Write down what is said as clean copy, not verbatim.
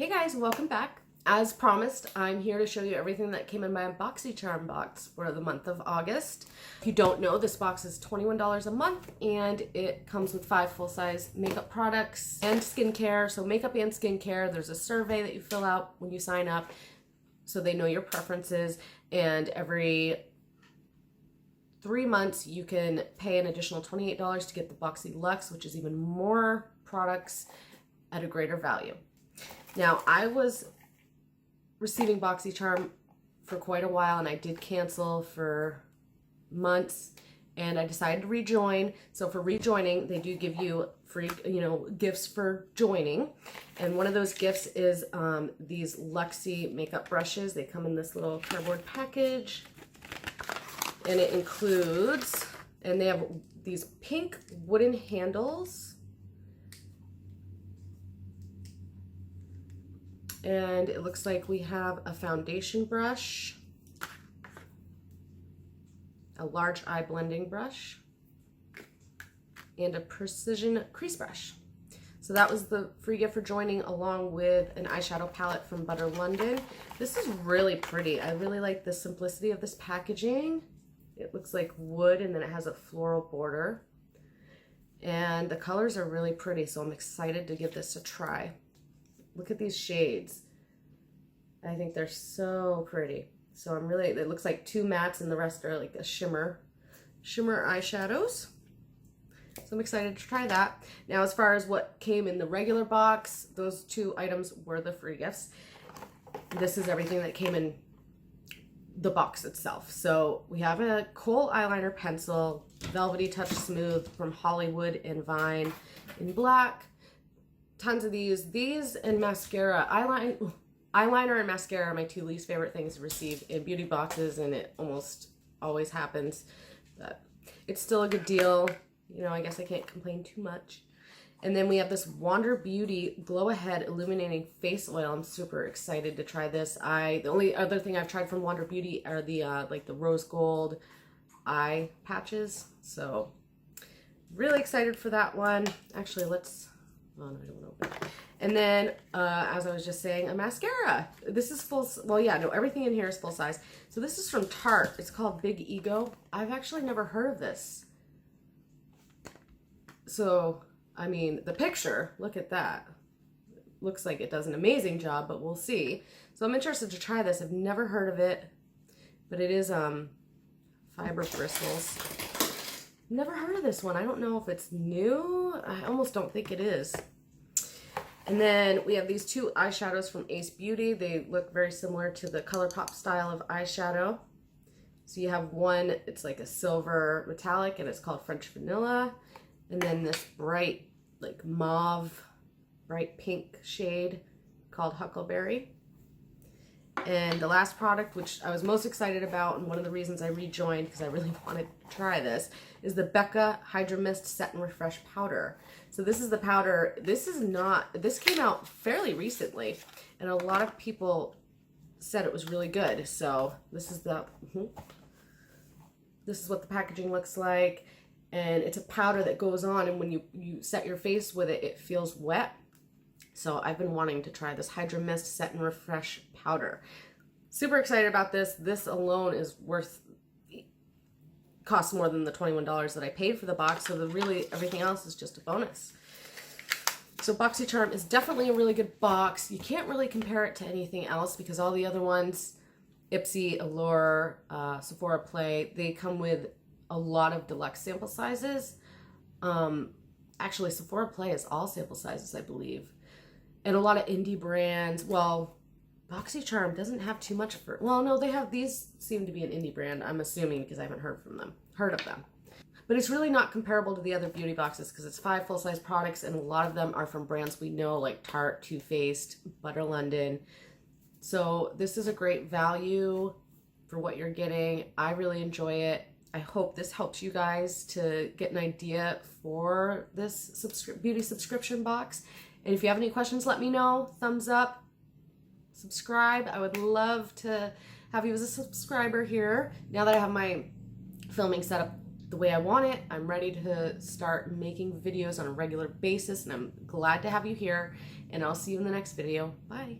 Hey guys, welcome back. As promised, I'm here to show you everything that came in my Boxycharm box for the month of August. If you don't know, this box is $21 a month and it comes with 5 full-size makeup products and skincare. So makeup and skincare, there's a survey that you fill out when you sign up so they know your preferences, and every 3 months you can pay an additional $28 to get the Boxyluxe, which is even more products at a greater value. Now, I was receiving Boxycharm for quite a while and I did cancel for months and I decided to rejoin. So for rejoining, they do give you free, gifts for joining. And one of those gifts is these Luxie makeup brushes. They come in this little cardboard package and it includes, and they have these pink wooden handles. And it looks like we have a foundation brush, a large eye blending brush, and a precision crease brush. So that was the free gift for joining, along with an eyeshadow palette from Butter London. This is really pretty. I really like the simplicity of this packaging. It looks like wood and then it has a floral border. And the colors are really pretty, so I'm excited to give this a try. Look at these shades. I think they're so pretty. So it looks like 2 mattes and the rest are like a shimmer eyeshadows. So I'm excited to try that. Now, as far as what came in the regular box, those 2 items were the free gifts. This is everything that came in the box itself. So we have a kohl eyeliner pencil, Velvety Touch Smooth from Hollywood and Vine in black. Tons of these and mascara. Eyeliner and mascara are my 2 least favorite things to receive in beauty boxes, and it almost always happens, but it's still a good deal. I guess I can't complain too much. And then we have this Wander Beauty Glow Ahead Illuminating Face Oil. I'm super excited to try this. The only other thing I've tried from Wander Beauty are the like the rose gold eye patches. So really excited for that one. Actually, oh no, I don't know. And then, as I was just saying, a mascara. This is everything in here is full size. So this is from Tarte. It's called Big Ego. I've actually never heard of this. So, I mean, the picture, look at that. Looks like it does an amazing job, but we'll see. So I'm interested to try this. I've never heard of it, but it is fiber bristles. Never heard of this one. I don't know if it's new. I almost don't think it is. And then we have these 2 eyeshadows from Ace Beauty. They look very similar to the ColourPop style of eyeshadow. So you have one, it's like a silver metallic and it's called French Vanilla. And then this bright, like mauve, bright pink shade called Huckleberry. And the last product, which I was most excited about, and one of the reasons I rejoined because I really wanted to try this, is the Becca Hydra Mist Set and Refresh Powder. So this is the powder. This came out fairly recently, and a lot of people said it was really good. So this is what the packaging looks like, and it's a powder that goes on, and when you set your face with it, it feels wet. So I've been wanting to try this Hydra Mist Set and Refresh Powder. Super excited about this. This alone is costs more than the $21 that I paid for the box. So everything else is just a bonus. So Boxycharm is definitely a really good box. You can't really compare it to anything else because all the other ones, Ipsy, Allure, Sephora Play, they come with a lot of deluxe sample sizes. Actually, Sephora Play is all sample sizes, I believe. And a lot of indie brands. Well, Boxycharm doesn't have too much these seem to be an indie brand, I'm assuming, because I haven't heard of them. But it's really not comparable to the other beauty boxes because it's 5 full-size products, and a lot of them are from brands we know like Tarte, Too Faced, Butter London. So this is a great value for what you're getting. I really enjoy it. I hope this helps you guys to get an idea for this beauty subscription box. And if you have any questions, let me know. Thumbs up, subscribe. I would love to have you as a subscriber here. Now that I have my filming set up the way I want it. I'm ready to start making videos on a regular basis, and I'm glad to have you here, and I'll see you in the next video. Bye.